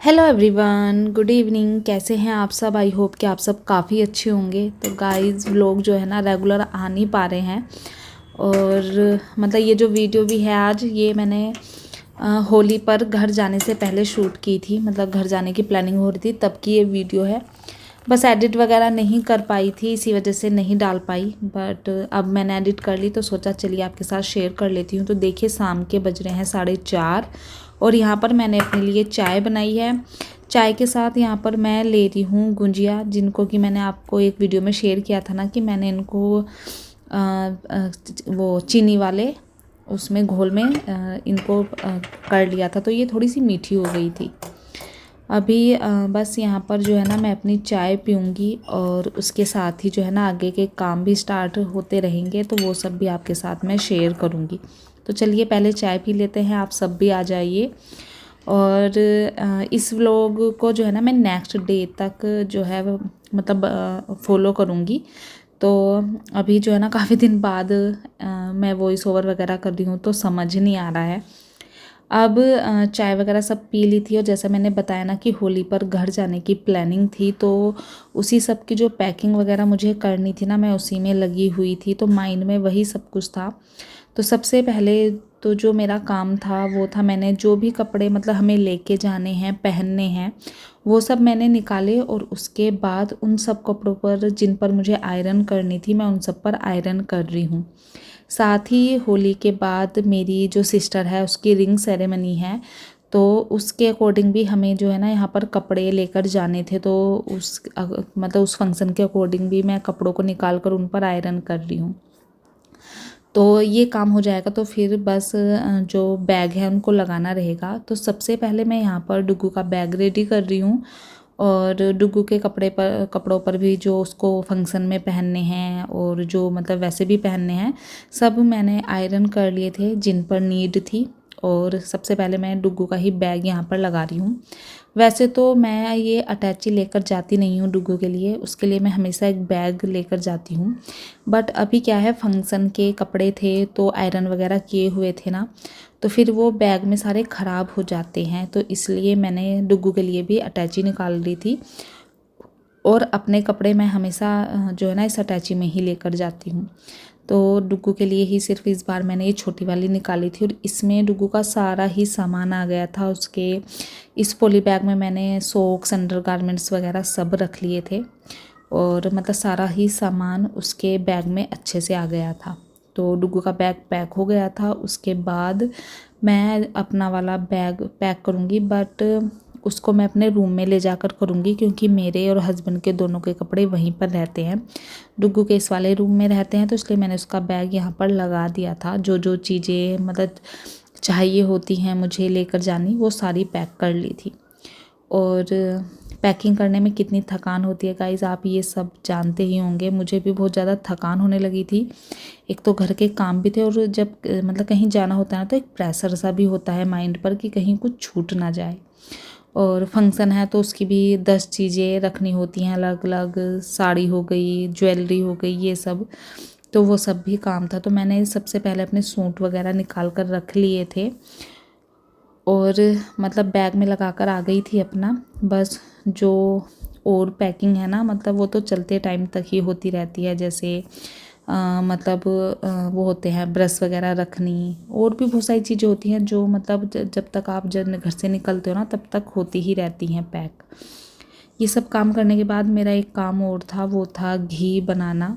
Hello everyone, good evening. कैसे हैं आप सब? आई होप कि आप सब काफ़ी अच्छे होंगे। तो गाइस, व्लॉग जो है ना रेगुलर आ नहीं पा रहे हैं। और मतलब ये जो वीडियो भी है आज, ये मैंने होली पर घर जाने से पहले शूट की थी। मतलब घर जाने की प्लानिंग हो रही थी तब की ये वीडियो है। बस एडिट वगैरह नहीं कर पाई थी, इसी वजह से नहीं डाल पाई। बट अब मैंने एडिट कर ली तो सोचा चलिए आपके साथ शेयर कर लेती हूँ। तो देखिए, शाम के बज रहे हैं 4:30 और यहाँ पर मैंने अपने लिए चाय बनाई है। चाय के साथ यहाँ पर मैं ले रही हूँ गुंजिया, जिनको कि मैंने आपको एक वीडियो में शेयर किया था ना कि मैंने इनको वो चीनी वाले उसमें घोल में इनको कर लिया था, तो ये थोड़ी सी मीठी हो गई थी। अभी बस यहाँ पर जो है ना मैं अपनी चाय पीऊँगी और उसके साथ ही जो है ना आगे के काम भी स्टार्ट होते रहेंगे, तो वो सब भी आपके साथ मैं शेयर करूँगी। तो चलिए पहले चाय पी लेते हैं, आप सब भी आ जाइए। और इस व्लॉग को जो है ना मैं नेक्स्ट डे तक जो है मतलब फॉलो करूँगी। तो अभी जो है ना काफ़ी दिन बाद मैं वॉइस ओवर वगैरह कर रही हूँ तो समझ नहीं आ रहा है। अब चाय वगैरह सब पी ली थी और जैसा मैंने बताया ना कि होली पर घर जाने की प्लानिंग थी, तो उसी सब की जो पैकिंग वगैरह मुझे करनी थी ना, मैं उसी में लगी हुई थी। तो माइंड में वही सब कुछ था। तो सबसे पहले तो जो मेरा काम था वो था, मैंने जो भी कपड़े मतलब हमें लेके जाने हैं, पहनने हैं, वो सब मैंने निकाले। और उसके बाद उन सब कपड़ों पर जिन पर मुझे आयरन करनी थी, मैं उन सब पर आयरन कर रही हूँ। साथ ही होली के बाद मेरी जो सिस्टर है उसकी रिंग सेरेमनी है, तो उसके अकॉर्डिंग भी हमें जो है ना यहाँ पर कपड़े लेकर जाने थे। तो मतलब उस फंक्शन के अकॉर्डिंग भी मैं कपड़ों को निकाल कर उन पर आयरन कर रही हूँ। तो ये काम हो जाएगा तो फिर बस जो बैग है उनको लगाना रहेगा। तो सबसे पहले मैं यहाँ पर डुग्गू का बैग रेडी कर रही हूँ। और डुग्गू के कपड़ों पर भी जो उसको फंक्शन में पहनने हैं और जो मतलब वैसे भी पहनने हैं, सब मैंने आयरन कर लिए थे जिन पर नीड थी। और सबसे पहले मैं डुग्गू का ही बैग यहाँ पर लगा रही हूँ। वैसे तो मैं ये अटैची लेकर जाती नहीं हूँ डुग्गू के लिए, उसके लिए मैं हमेशा एक बैग लेकर जाती हूँ। बट अभी क्या है, फंक्शन के कपड़े थे तो आयरन वगैरह किए हुए थे ना, तो फिर वो बैग में सारे ख़राब हो जाते हैं। तो इसलिए मैंने डुग्गू के लिए भी अटैची निकाल ली थी। और अपने कपड़े मैं हमेशा जो है ना इस अटैची में ही लेकर जाती हूँ। तो डुग्गू के लिए ही सिर्फ इस बार मैंने ये छोटी वाली निकाली थी और इसमें डुग्गू का सारा ही सामान आ गया था। उसके इस पॉली बैग में मैंने सॉक्स, अंडरगारमेंट्स वगैरह सब रख लिए थे और मतलब सारा ही सामान उसके बैग में अच्छे से आ गया था। तो डुग्गू का बैग पैक हो गया था। उसके बाद मैं अपना वाला बैग पैक करूँगी, बट उसको मैं अपने रूम में ले जाकर करूँगी क्योंकि मेरे और हस्बैंड के दोनों के कपड़े वहीं पर रहते हैं। डुग्गू के इस वाले रूम में रहते हैं, तो इसलिए मैंने उसका बैग यहाँ पर लगा दिया था। जो जो चीज़ें मतलब चाहिए होती हैं मुझे लेकर जानी, वो सारी पैक कर ली थी। और पैकिंग करने में कितनी थकान होती है गाइज़, आप ये सब जानते ही होंगे। मुझे भी बहुत ज़्यादा थकान होने लगी थी। एक तो घर के काम भी थे और जब मतलब कहीं जाना होता है ना, तो एक प्रेशर सा भी होता है माइंड पर कि कहीं कुछ छूट ना जाए। और फंक्शन है तो उसकी भी 10 चीज़ें रखनी होती हैं अलग अलग, साड़ी हो गई, ज्वेलरी हो गई, ये सब। तो वो सब भी काम था। तो मैंने सबसे पहले अपने सूट वगैरह निकाल कर रख लिए थे और मतलब बैग में लगा कर आ गई थी अपना। बस जो और पैकिंग है ना, मतलब वो तो चलते टाइम तक ही होती रहती है। जैसे मतलब वो होते हैं ब्रश वगैरह रखनी, और भी बहुत सारी चीज़ें होती हैं जो मतलब जब तक आप जब घर से निकलते हो ना तब तक होती ही रहती हैं पैक। ये सब काम करने के बाद मेरा एक काम और था, वो था घी बनाना।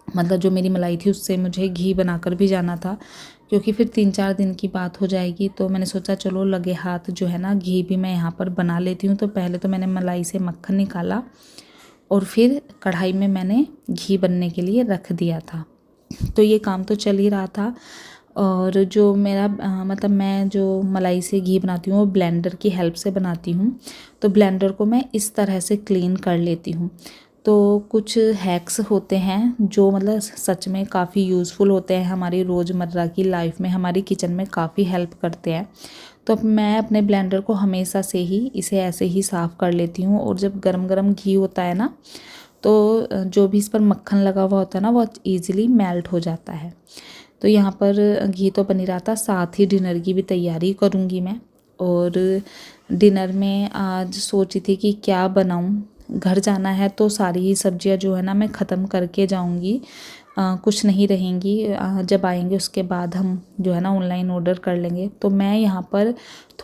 मतलब जो मेरी मलाई थी उससे मुझे घी बनाकर भी जाना था, क्योंकि फिर 3-4 दिन की बात हो जाएगी। तो मैंने सोचा चलो लगे हाथ जो है ना घी भी मैं यहाँ पर बना लेती हूँ। तो पहले तो मैंने मलाई से मक्खन निकाला और फिर कढ़ाई में मैंने घी बनने के लिए रख दिया था। तो ये काम तो चल ही रहा था। और जो मेरा मतलब मैं जो मलाई से घी बनाती हूँ वो ब्लेंडर की हेल्प से बनाती हूँ। तो ब्लेंडर को मैं इस तरह से क्लीन कर लेती हूँ। तो कुछ हैक्स होते हैं जो मतलब सच में काफ़ी यूज़फुल होते हैं, हमारी रोज़मर्रा की लाइफ में हमारी किचन में काफ़ी हेल्प करते हैं। तो मैं अपने ब्लेंडर को हमेशा से ही इसे ऐसे ही साफ़ कर लेती हूँ। और जब गरम गरम घी होता है ना, तो जो भी इस पर मक्खन लगा हुआ होता है ना, वो ईज़िली मेल्ट हो जाता है। तो यहाँ पर घी तो बन ही रहा था, साथ ही डिनर की भी तैयारी करूँगी मैं। और डिनर में आज सोची थी कि क्या बनाऊं। घर जाना है तो सारी ही सब्जियां जो है ना मैं ख़त्म करके जाऊंगी, कुछ नहीं रहेंगी। जब आएंगे उसके बाद हम जो है ना ऑनलाइन ऑर्डर कर लेंगे। तो मैं यहाँ पर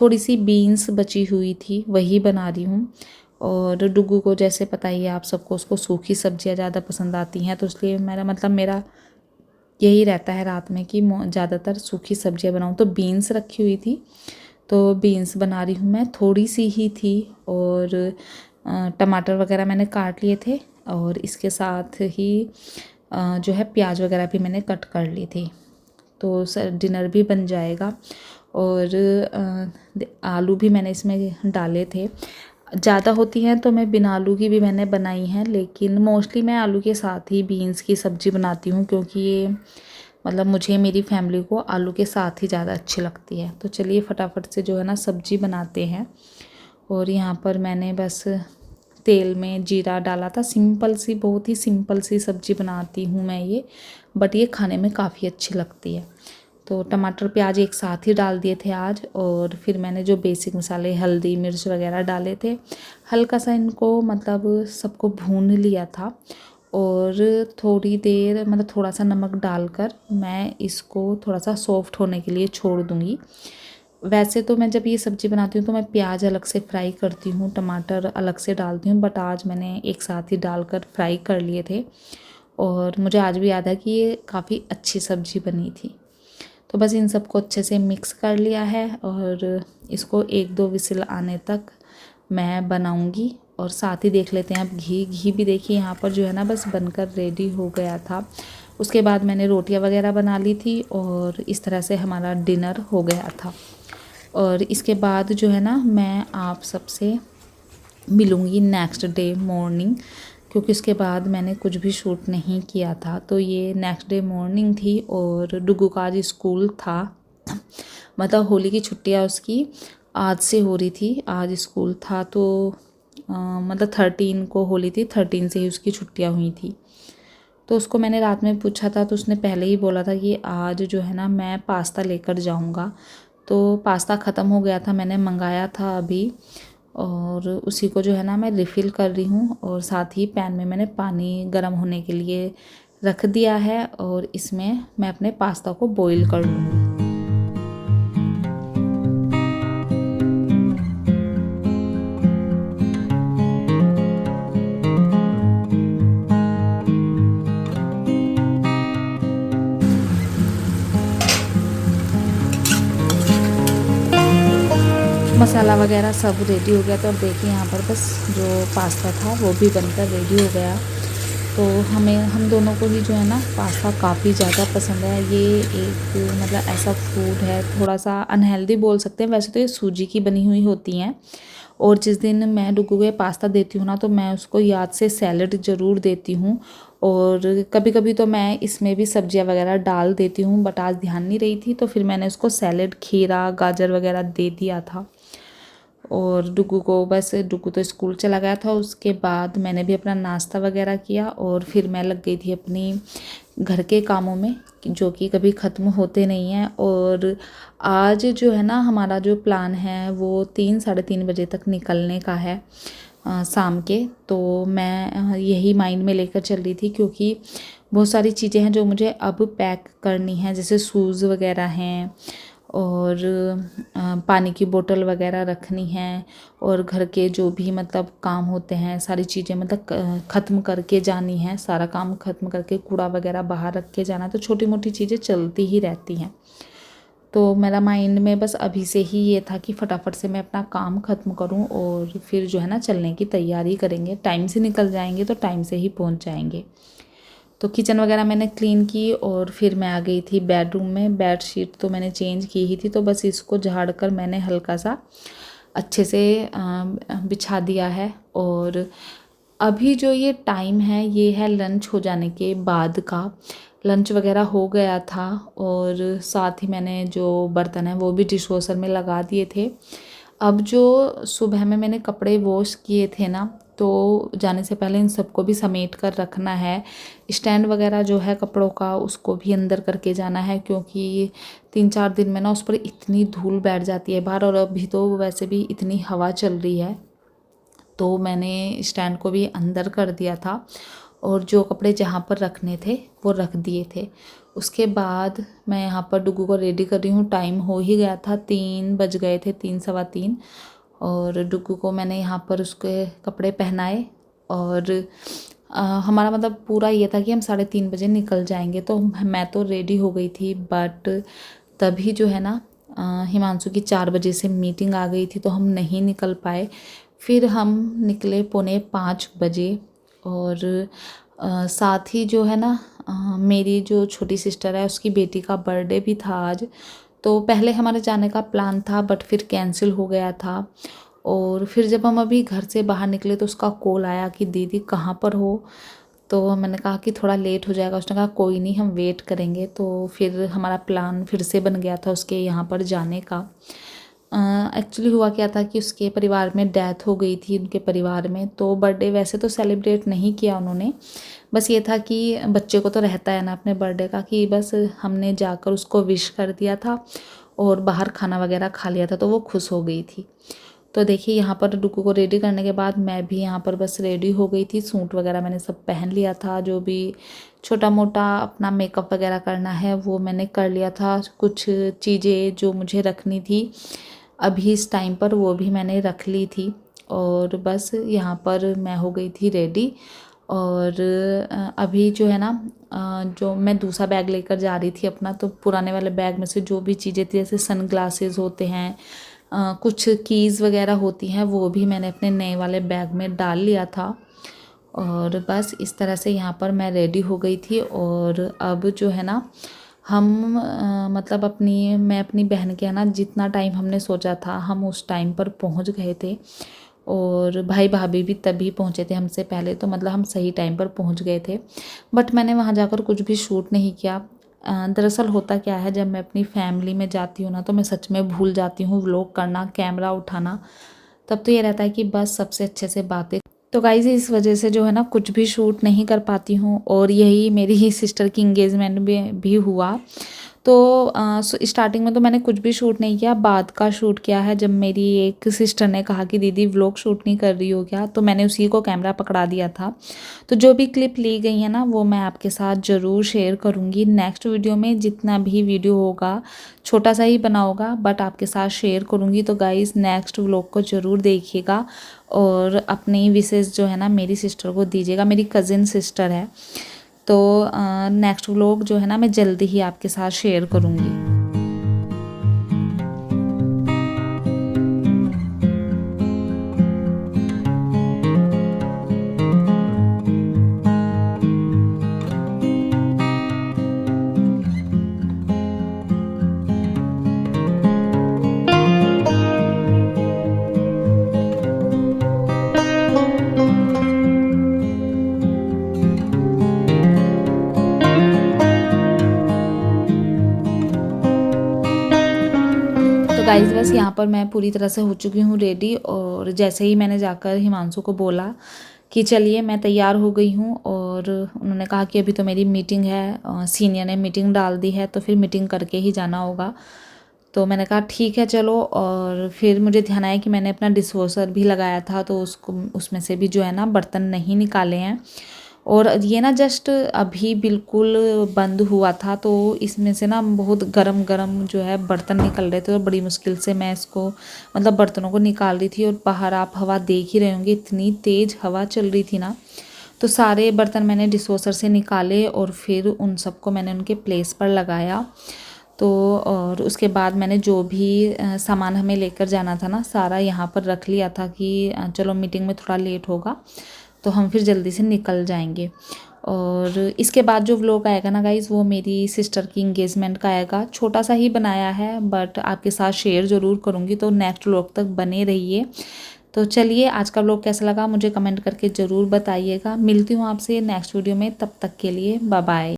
थोड़ी सी बीन्स बची हुई थी वही बना रही हूँ। और डुगू को जैसे पता ही है आप सबको, उसको सूखी सब्जियाँ ज़्यादा पसंद आती हैं, तो इसलिए मेरा यही रहता है रात में कि ज़्यादातर सूखी सब्जियाँ बनाऊँ। तो बीन्स रखी हुई थी तो बीन्स बना रही हूँ मैं, थोड़ी सी ही थी। और टमाटर वगैरह मैंने काट लिए थे और इसके साथ ही जो है प्याज वगैरह भी मैंने कट कर ली थी। तो डिनर भी बन जाएगा। और आलू भी मैंने इसमें डाले थे। ज़्यादा होती हैं तो मैं बिना आलू की भी मैंने बनाई हैं, लेकिन मोस्टली मैं आलू के साथ ही बीन्स की सब्ज़ी बनाती हूँ, क्योंकि ये मुझे मेरी फैमिली को आलू के साथ ही ज़्यादा अच्छी लगती है। तो चलिए फटाफट से जो है ना सब्ज़ी बनाते हैं। और यहाँ पर मैंने बस तेल में जीरा डाला था, सिंपल सी, बहुत ही सिंपल सी सब्ज़ी बनाती हूँ मैं ये, बट ये खाने में काफ़ी अच्छी लगती है। तो टमाटर प्याज एक साथ ही डाल दिए थे आज। और फिर मैंने जो बेसिक मसाले हल्दी मिर्च वगैरह डाले थे, हल्का सा इनको सबको भून लिया था। और थोड़ी देर थोड़ा सा नमक डालकर मैं इसको थोड़ा सा सॉफ्ट होने के लिए छोड़ दूँगी। वैसे तो मैं जब ये सब्ज़ी बनाती हूँ तो मैं प्याज अलग से फ्राई करती हूँ, टमाटर अलग से डालती हूँ, बट आज मैंने एक साथ ही डालकर फ्राई कर लिए थे। और मुझे आज भी याद है कि ये काफ़ी अच्छी सब्ज़ी बनी थी। तो बस इन सबको अच्छे से मिक्स कर लिया है और इसको 1-2 विसिल आने तक मैं बनाऊंगी। और साथ ही देख लेते हैं अब घी भी देखिए यहाँ पर जो है ना बस बनकर रेडी हो गया था। उसके बाद मैंने रोटियां वगैरह बना ली थी और इस तरह से हमारा डिनर हो गया था। और इसके बाद जो है ना मैं आप सबसे मिलूँगी नेक्स्ट डे मॉर्निंग, क्योंकि उसके बाद मैंने कुछ भी शूट नहीं किया था। तो ये नेक्स्ट डे मॉर्निंग थी और डुगू का आज स्कूल था। होली की छुट्टियाँ उसकी आज से हो रही थी, आज स्कूल था। तो 13 को होली थी, 13 से ही उसकी छुट्टियाँ हुई थी। तो उसको मैंने रात में पूछा था तो उसने पहले ही बोला था कि आज जो है ना मैं पास्ता लेकर जाऊंगा। तो पास्ता ख़त्म हो गया था, मैंने मंगाया था अभी, और उसी को जो है ना मैं रिफ़िल कर रही हूँ। और साथ ही पैन में मैंने पानी गर्म होने के लिए रख दिया है और इसमें मैं अपने पास्ता को बॉईल कर लूँगी। मसाला वगैरह सब रेडी हो गया था और देखिए यहाँ पर बस जो पास्ता था वो भी बनकर रेडी हो गया। तो हम दोनों को ही जो है ना पास्ता काफ़ी ज़्यादा पसंद है। ये एक ऐसा फूड है, थोड़ा सा अनहेल्दी बोल सकते हैं। वैसे तो ये सूजी की बनी हुई होती हैं और जिस दिन मैं डुगू को पास्ता देती हूँ ना तो मैं उसको याद से सैलड ज़रूर देती हूँ। और कभी कभी तो मैं इसमें भी सब्जियाँ वगैरह डाल देती हूँ, बट आज ध्यान नहीं रही थी तो फिर मैंने उसको सैलड खीरा गाजर वगैरह दे दिया था। और डुगू तो स्कूल चला गया था। उसके बाद मैंने भी अपना नाश्ता वगैरह किया और फिर मैं लग गई थी अपनी घर के कामों में, जो कि कभी ख़त्म होते नहीं हैं। और आज जो है ना हमारा जो प्लान है वो 3-3:30 बजे तक निकलने का है शाम के। तो मैं यही माइंड में लेकर चल रही थी, क्योंकि बहुत सारी चीज़ें हैं जो मुझे अब पैक करनी है, जैसे शूज़ वगैरह हैं और पानी की बोतल वगैरह रखनी है और घर के जो भी काम होते हैं सारी चीज़ें ख़त्म करके जानी है। सारा काम ख़त्म करके कूड़ा वगैरह बाहर रख के जाना। तो छोटी मोटी चीज़ें चलती ही रहती हैं। तो मेरा माइंड में बस अभी से ही ये था कि फटाफट से मैं अपना काम ख़त्म करूं और फिर जो है ना चलने की तैयारी करेंगे। टाइम से निकल जाएंगे तो टाइम से ही पहुंच जाएंगे। तो किचन वगैरह मैंने क्लीन की और फिर मैं आ गई थी बेडरूम में। बेडशीट तो मैंने चेंज की ही थी, तो बस इसको झाड़ कर मैंने हल्का सा अच्छे से बिछा दिया है। और अभी जो ये टाइम है ये है लंच हो जाने के बाद का। लंच वगैरह हो गया था और साथ ही मैंने जो बर्तन है वो भी डिशवॉशर में लगा दिए थे। अब जो सुबह में मैंने कपड़े वॉश किए थे ना तो जाने से पहले इन सबको भी समेट कर रखना है। स्टैंड वगैरह जो है कपड़ों का उसको भी अंदर करके जाना है, क्योंकि 3-4 दिन में ना उस पर इतनी धूल बैठ जाती है बाहर, और अभी तो वैसे भी इतनी हवा चल रही है। तो मैंने स्टैंड को भी अंदर कर दिया था और जो कपड़े जहाँ पर रखने थे वो रख दिए थे। उसके बाद मैं यहाँ पर डुग्गू को रेडी कर रही हूँ। टाइम हो ही गया था, 3 बज गए थे, 3 सवा 3। और डुग्गू को मैंने यहाँ पर उसके कपड़े पहनाए और हमारा मतलब पूरा ये था कि हम 3:30 बजे निकल जाएंगे। तो मैं तो रेडी हो गई थी, बट तभी जो है ना हिमांशु की 4 बजे से मीटिंग आ गई थी, तो हम नहीं निकल पाए। फिर हम निकले 4:45 बजे। और साथ ही जो है ना मेरी जो छोटी सिस्टर है उसकी बेटी का बर्थडे भी था आज। तो पहले हमारे जाने का प्लान था, बट फिर कैंसिल हो गया था। और फिर जब हम अभी घर से बाहर निकले तो उसका कॉल आया कि दीदी कहाँ पर हो। तो मैंने कहा कि थोड़ा लेट हो जाएगा। उसने कहा कोई नहीं, हम वेट करेंगे। तो फिर हमारा प्लान फिर से बन गया था उसके यहाँ पर जाने का। एक्चुअली हुआ क्या था कि उसके परिवार में डेथ हो गई थी, उनके परिवार में। तो बर्थडे वैसे तो सेलिब्रेट नहीं किया उन्होंने, बस ये था कि बच्चे को तो रहता है ना अपने बर्थडे का, कि बस हमने जाकर उसको विश कर दिया था और बाहर खाना वगैरह खा लिया था, तो वो खुश हो गई थी। तो देखिए यहाँ पर डुग्गू को रेडी करने के बाद मैं भी यहाँ पर बस रेडी हो गई थी। सूट वगैरह मैंने सब पहन लिया था, जो भी छोटा मोटा अपना मेकअप वगैरह करना है वो मैंने कर लिया था। कुछ चीज़ें जो मुझे रखनी थी अभी इस टाइम पर वो भी मैंने रख ली थी। और बस यहाँ पर मैं हो गई थी रेडी। और अभी जो है ना जो मैं दूसरा बैग लेकर जा रही थी अपना, तो पुराने वाले बैग में से जो भी चीज़ें थी जैसे सन ग्लासेस होते हैं, कुछ कीज़ वगैरह होती हैं, वो भी मैंने अपने नए वाले बैग में डाल लिया था। और बस इस तरह से यहाँ पर मैं रेडी हो गई थी। और अब जो है ना हम मतलब मैं अपनी बहन के है ना जितना टाइम हमने सोचा था हम उस टाइम पर पहुँच गए थे। और भाई भाभी भी तभी पहुँचे थे हमसे पहले, तो मतलब हम सही टाइम पर पहुँच गए थे। बट मैंने वहाँ जाकर कुछ भी शूट नहीं किया। दरअसल होता क्या है, जब मैं अपनी फैमिली में जाती हूँ ना तो मैं सच में भूल जाती हूँ व्लॉग करना, कैमरा उठाना। तब तो ये रहता है कि बस सबसे अच्छे से बातें। तो गाइस इस वजह से जो है ना कुछ भी शूट नहीं कर पाती हूँ। और यही मेरी ही सिस्टर की इंगेजमेंट भी हुआ। तो स्टार्टिंग में तो मैंने कुछ भी शूट नहीं किया, बाद का शूट किया है। जब मेरी एक सिस्टर ने कहा कि दीदी व्लॉग शूट नहीं कर रही हो क्या, तो मैंने उसी को कैमरा पकड़ा दिया था। तो जो भी क्लिप ली गई है ना वो मैं आपके साथ ज़रूर शेयर करूँगी नेक्स्ट वीडियो में। जितना भी वीडियो होगा छोटा सा ही बना होगा, बट आपके साथ शेयर करूँगी। तो गाइज़ नेक्स्ट व्लॉग को ज़रूर देखिएगा और अपनी विशेष जो है ना मेरी सिस्टर को दीजिएगा। मेरी कज़िन सिस्टर है। तो नेक्स्ट व्लॉग जो है ना मैं जल्दी ही आपके साथ शेयर करूँगी। तो गाइज़ बस यहाँ पर मैं पूरी तरह से हो चुकी हूँ रेडी। और जैसे ही मैंने जाकर हिमांशु को बोला कि चलिए मैं तैयार हो गई हूँ, और उन्होंने कहा कि अभी तो मेरी मीटिंग है, सीनियर ने मीटिंग डाल दी है तो फिर मीटिंग करके ही जाना होगा। तो मैंने कहा ठीक है चलो। और फिर मुझे ध्यान आया कि मैंने अपना डिशवॉशर भी लगाया था, तो उसमें से भी जो है ना बर्तन नहीं निकाले हैं। और ये ना जस्ट अभी बिल्कुल बंद हुआ था, तो इसमें से ना बहुत गरम गरम जो है बर्तन निकल रहे थे। और बड़ी मुश्किल से मैं इसको मतलब बर्तनों को निकाल रही थी। और बाहर आप हवा देख ही रहे होंगे, इतनी तेज़ हवा चल रही थी ना। तो सारे बर्तन मैंने डिशवॉशर से निकाले और फिर उन सबको मैंने उनके प्लेस पर लगाया। तो और उसके बाद मैंने जो भी सामान हमें लेकर जाना था ना सारा यहाँ पर रख लिया था कि चलो मीटिंग में थोड़ा लेट होगा तो हम फिर जल्दी से निकल जाएंगे। और इसके बाद जो व्लॉग आएगा ना गाइज़ वो मेरी सिस्टर की इंगेजमेंट का आएगा। छोटा सा ही बनाया है बट आपके साथ शेयर ज़रूर करूँगी, तो नेक्स्ट व्लॉग तक बने रहिए। तो चलिए आज का व्लॉग कैसा लगा मुझे कमेंट करके ज़रूर बताइएगा। मिलती हूँ आपसे नेक्स्ट वीडियो में, तब तक के लिए बाय बाय।